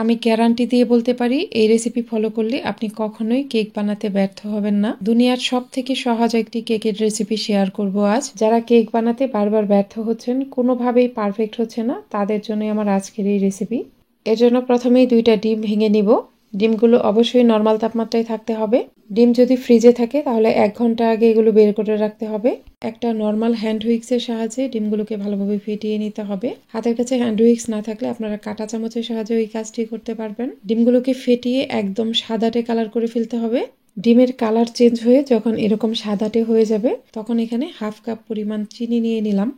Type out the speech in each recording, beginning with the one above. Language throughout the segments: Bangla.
আমি গ্যারান্টি দিয়ে বলতে পারি এই রেসিপি ফলো করলে আপনি কখনোই কেক বানাতে ব্যর্থ হবেন না। দুনিয়ার সব থেকে সহজ একটি কেকের রেসিপি শেয়ার করব আজ। যারা কেক বানাতে বারবার ব্যর্থ হচ্ছেন, কোনোভাবেই পারফেক্ট হচ্ছে না, তাদের জন্যই আমার আজকের এই রেসিপি। এর জন্য প্রথমেই 2টা ডিম ভেঙে নিব। ডিমগুলো অবশ্যই নর্মাল তাপমাত্রায় থাকতে হবে। ডিম যদি ফ্রিজে থাকে তাহলে 1 ঘন্টা আগে এগুলো বের করে রাখতে হবে। একটা নর্মাল হ্যান্ড হুইক্সের সাহায্যে ডিমগুলোকে ভালোভাবে ফেটিয়ে নিতে হবে। হাতের কাছে হ্যান্ড হুইক্স না থাকলে আপনারা কাঁটা চামচের সাহায্যে এই কাজটি করতে পারবেন। ডিমগুলোকে ফেটিয়ে একদম সাদাটে কালার করে ফেলতে হবে। ডিমের কালার চেঞ্জ হয়ে যখন এরকম সাদাটে হয়ে যাবে তখন এখানে 1/2 কাপ পরিমাণ চিনি নিয়ে নিলাম।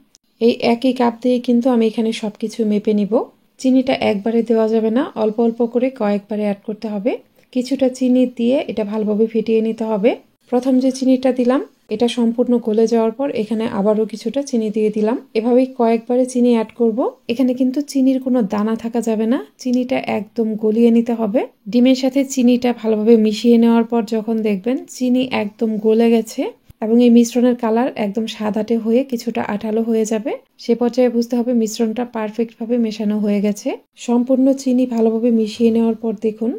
এই একই কাপ দিয়ে কিন্তু আমি এখানে সবকিছু মেপে নিব। চিনিটা একবারে দেওয়া যাবে না, অল্প অল্প করে কয়েকবারে অ্যাড করতে হবে। কিছুটা চিনি দিয়ে এটা ভালোভাবে ফেটিয়ে নিতে হবে। প্রথম যে চিনিটা দিলাম এটা সম্পূর্ণ গলে যাওয়ার পর এখানে আবারও কিছুটা চিনি দিয়ে দিলাম। এভাবেই কয়েকবারে চিনি অ্যাড করব। এখানে কিন্তু চিনির কোনো দানা থাকা যাবে না, চিনিটা একদম গলিয়ে নিতে হবে। ডিমের সাথে চিনিটা ভালোভাবে মিশিয়ে নেওয়ার পর যখন দেখবেন চিনি একদম গলে গেছে এবং এই মিশ্রণের কালার একদম সাদাটে হয়ে কিছুটা আঠালো হয়ে যাবে, সে পর্যায়ে বুঝতে হবে মিশ্রণটা পারফেক্টভাবে মেশানো হয়ে গেছে। সম্পূর্ণ চিনি ভালোভাবে মিশিয়ে নেওয়ার পর দেখুন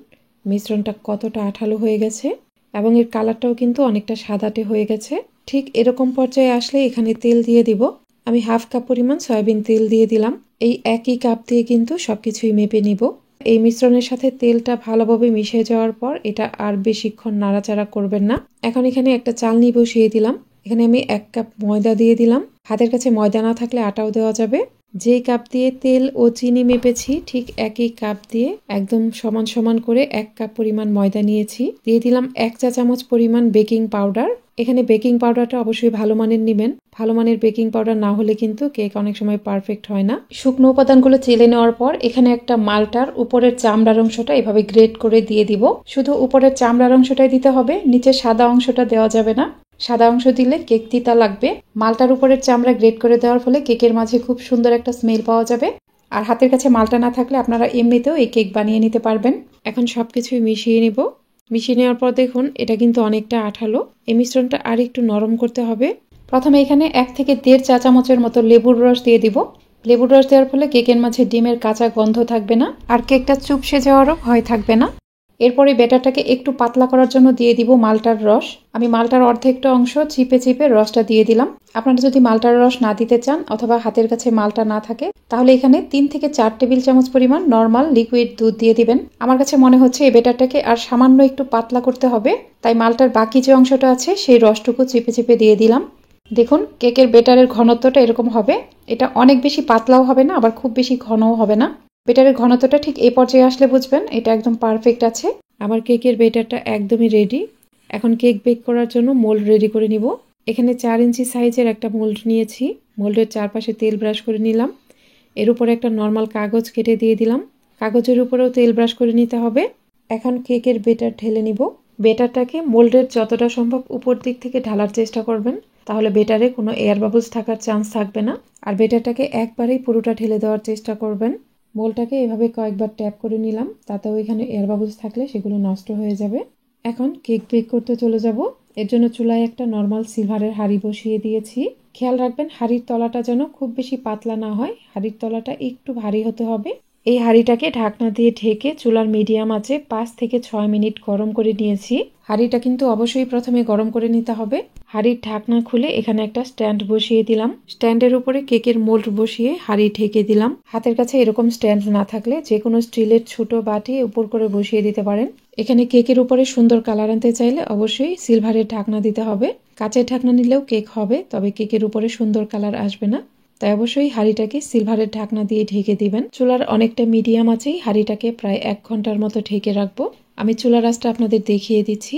মিশ্রণটা কতটা আঠালো হয়ে গেছে এবং এর কালারটাও কিন্তু অনেকটা সাদাটে হয়ে গেছে। ঠিক এরকম পর্যায়ে আসলে এখানে তেল দিয়ে দিব। আমি 1/2 কাপ পরিমাণ সয়াবিন তেল দিয়ে দিলাম। এই একই কাপ দিয়ে কিন্তু সবকিছুই মেপে নিব। এই মিশ্রণের সাথে তেলটা ভালোভাবে মিশে যাওয়ার পর এটা আর বেশিক্ষণ নাড়াচাড়া করবেন না। এখন এখানে একটা চালনি বসিয়ে দিলাম। এখানে আমি 1 কাপ ময়দা দিয়ে দিলাম। হাতের কাছে ময়দা না থাকলে আটাও দেওয়া যাবে। যেই কাপ দিয়ে তেল ও চিনি মেপেছি ঠিক একই কাপ দিয়ে একদম সমান সমান করে 1 কাপ পরিমাণ ময়দা নিয়েছি। দিয়ে দিলাম 1 চা চামচ পরিমাণ বেকিং পাউডার। এখানে বেকিং পাউডারটা অবশ্যই ভালো মানের নেবেন। ভালো মানের বেকিং পাউডার না হলে কিন্তু কেক অনেক সময় পারফেক্ট হয় না। শুকনো উপাদানগুলো চেলে নেওয়ার পর এখানে একটা মালটার উপরের চামড়ার অংশটা এভাবে গ্রেট করে দিয়ে দিব। শুধু উপরের চামড়ার অংশটাই দিতে হবে, নিচের সাদা অংশটা দেওয়া যাবে না। সাদা অংশ দিলে কেক তিতা লাগবে। মালটার উপরের চামড়া গ্রেট করে দেওয়ার ফলে কেকের মাঝে খুব সুন্দর একটা স্মেল পাওয়া যাবে। আর হাতের কাছে মালটা না থাকলে আপনারা এমনিতেও এই কেক বানিয়ে নিতে পারবেন। এখন সবকিছুই মিশিয়ে নিব। মিশিয়ে নেওয়ার পর দেখুন এটা কিন্তু অনেকটা আঠালো। এই মিশ্রণটা আর একটু নরম করতে হবে। প্রথমে এখানে 1 থেকে 1.5 চা চামচের মতো লেবুর রস দিয়ে দিব। লেবুর রস দেওয়ার ফলে কেকের মাঝে ডিমের কাঁচা গন্ধ থাকবে না আর কেকটা চুপসে যাওয়ারও ভয় থাকবে না। এরপরে ব্যাটারটাকে একটু পাতলা করার জন্য দিয়ে দিব মালটার রস। আমি মালটার অর্ধেকটা অংশ চিপে চিপে রসটা দিয়ে দিলাম। আপনারা যদি মালটার রস না দিতে চান অথবা হাতের কাছে মালটা না থাকে তাহলে এখানে 3 থেকে 4 টেবিল চামচ পরিমাণ নর্মাল লিকুইড দুধ দিয়ে দিবেন। আমার কাছে মনে হচ্ছে এই ব্যাটারটাকে আর সামান্য একটু পাতলা করতে হবে, তাই মালটার বাকি যে অংশটা আছে সেই রসটুকু চিপে চিপে দিয়ে দিলাম। দেখুন কেকের ব্যাটারের ঘনত্বটা এরকম হবে। এটা অনেক বেশি পাতলাও হবে না আবার খুব বেশি ঘনও হবে না। ব্যাটারের ঘনত্বটা ঠিক এই পর্যায়ে আসলে বুঝবেন এটা একদম পারফেক্ট আছে। আমার কেকের ব্যাটারটা একদমই রেডি। এখন কেক বেক করার জন্য মোল্ড রেডি করে নিব। এখানে 4 ইঞ্চি সাইজের একটা মোল্ড নিয়েছি। মোল্ডের চারপাশে তেল ব্রাশ করে নিলাম। এর উপরে একটা নর্মাল কাগজ কেটে দিয়ে দিলাম। কাগজের উপরেও তেল ব্রাশ করে নিতে হবে। এখন কেকের ব্যাটার ঢেলে নিব। ব্যাটারটাকে মোল্ডের যতটা সম্ভব উপর দিক থেকে ঢালার চেষ্টা করবেন, তাহলে ব্যাটারে কোনো এয়ার বাবলস থাকার চান্স থাকবে না। আর ব্যাটারটাকে একবারেই পুরোটা ঢেলে দেওয়ার চেষ্টা করবেন। মোলটাকে এভাবে কয়েকবার ট্যাপ করে নিলাম, তাতেও এখানে এয়ার বাবলস থাকলে সেগুলো নষ্ট হয়ে যাবে। এখন কেক বেক করতে চলে যাব। এর জন্য চুলায় একটা নর্মাল সিলভারের হাঁড়ি বসিয়ে দিয়েছি। খেয়াল রাখবেন হাঁড়ির তলাটা যেন খুব বেশি পাতলা না হয়, হাঁড়ির তলাটা একটু ভারী হতে হবে। এই হাঁড়িটাকে ঢাকনা দিয়ে ঢেকে চুলার মিডিয়াম আঁচে 5 থেকে 6 মিনিট গরম করে নিয়েছি। হাঁড়িটা কিন্তু অবশ্যই প্রথমে গরম করে নিতে হবে। হাঁড়ির ঢাকনা খুলে এখানে একটা স্ট্যান্ড বসিয়ে দিলাম। স্ট্যান্ডের উপরে কেকের মোল্ড বসিয়ে হাঁড়ি ঢেকে দিলাম। হাতের কাছে এরকম স্ট্যান্ড না থাকলে যে কোনো স্টিলের ছোট বাটি উপর করে বসিয়ে দিতে পারেন। এখানে কেকের উপরে সুন্দর কালার আনতে চাইলে অবশ্যই সিলভারের ঢাকনা দিতে হবে। কাঁচের ঢাকনা নিলেও কেক হবে, তবে কেকের উপরে সুন্দর কালার আসবে না। তাই অবশ্যই হাঁড়িটাকে সিলভারের ঢাকনা দিয়ে ঢেকে দিবেন। চুলার অনেকটা মিডিয়াম আছেই হাঁড়িটাকে প্রায় 1 ঘন্টার মতো ঢেকে রাখবো। আমি চুলার আঁচটা আপনাদের দেখিয়ে দিচ্ছি।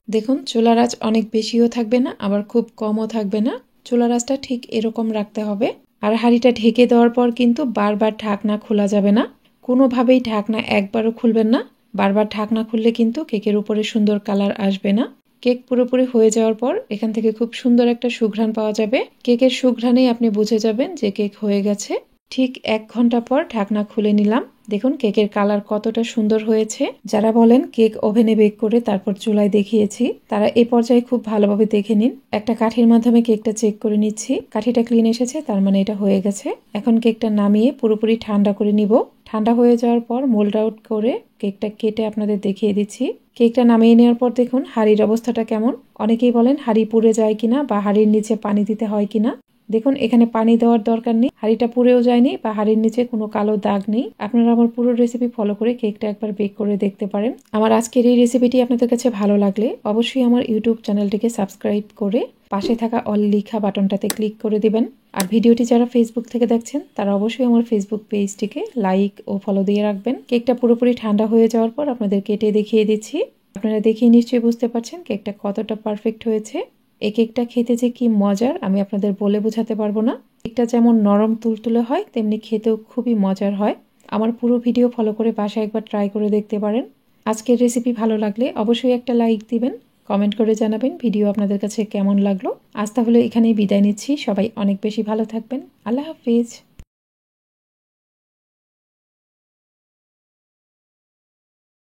দেখুন চুলার আঁচ অনেক বেশিও থাকবে না আবার খুব কমও থাকবে না, চুলার আঁচটা ঠিক এরকম রাখতে হবে। আর হাঁড়িটা ঢেকে দেওয়ার পর কিন্তু বারবার ঢাকনা খোলা যাবে না। কোনোভাবেই ঢাকনা একবারও খুলবেন না। বারবার ঢাকনা খুললে কিন্তু কেকের উপরে সুন্দর কালার আসবে না। কেক পুরোপুরি হয়ে যাওয়ার পর এখান থেকে খুব সুন্দর একটা সুঘ্রাণ পাওয়া যাবে। কেকের সুঘ্রাণেই আপনি বুঝে যাবেন যে কেক হয়ে গেছে। ঠিক 1 ঘন্টা পর ঢাকনা খুলে নিলাম। দেখুন কেকের কালার কতটা সুন্দর হয়েছে। যারা বলেন কেক ওভেনে বেক করে তারপর চুলায় দেখিয়েছি, তারা এই পর্যায়ে খুব ভালোভাবে দেখে নিন। একটা কাঠির মাধ্যমে কেকটা চেক করে নিচ্ছি। কাঠিটা ক্লিন এসেছে, তার মানে এটা হয়ে গেছে। এখন কেকটা নামিয়ে পুরোপুরি ঠান্ডা করে নিব। ঠান্ডা হয়ে যাওয়ার পর মোল্ড আউট করে কেকটা কেটে আপনাদের দেখিয়ে দিচ্ছি। কেকটা নামিয়ে নেওয়ার পর দেখুন হাঁড়ির অবস্থাটা কেমন। অনেকেই বলেন হাঁড়ি পুড়ে যায় কিনা বা হাঁড়ির নিচে পানি দিতে হয় কিনা। দেখুন এখানে পানি দেওয়ার দরকার নেই, হাঁড়িটা পুড়েও যায়নি বা হাঁড়ির নিচে কোনো কালো দাগ নেই। আপনারা আমার পুরো রেসিপি ফলো করে কেকটা একবার বেক করে দেখতে পারেন। আমার আজকের এই রেসিপিটি আপনাদের কাছে ভালো লাগলে অবশ্যই আমার ইউটিউব চ্যানেলটিকে সাবস্ক্রাইব করে পাশে থাকা অল লিখা বাটনটাতে ক্লিক করে দিবেন। আর ভিডিওটি যারা ফেসবুক থেকে দেখছেন তারা অবশ্যই আমার ফেসবুক পেজটিকে লাইক ও ফলো দিয়ে রাখবেন। কেকটা পুরোপুরি ঠান্ডা হয়ে যাওয়ার পর আপনাদের কেটে দেখিয়ে দিচ্ছি। আপনারা দেখেই নিশ্চয়ই বুঝতে পারছেন কেকটা কতটা পারফেক্ট হয়েছে। এই কেকটা খেতে যে কি মজার আমি আপনাদের বলে বোঝাতে পারবো না। কেকটা যেমন নরম তুলতুলে হয় তেমনি খেতেও খুবই মজার হয়। আমার পুরো ভিডিও ফলো করে বাসায় একবার ট্রাই করে দেখতে পারেন। আজকের রেসিপি ভালো লাগলে অবশ্যই একটা লাইক দিবেন, কমেন্ট করে জানাবেন ভিডিও আপনাদের কাছে কেমন লাগলো। আজ তাহলে এখানেই বিদায় নিচ্ছি। সবাই অনেক বেশি ভালো থাকবেন। আল্লাহ হাফিজ।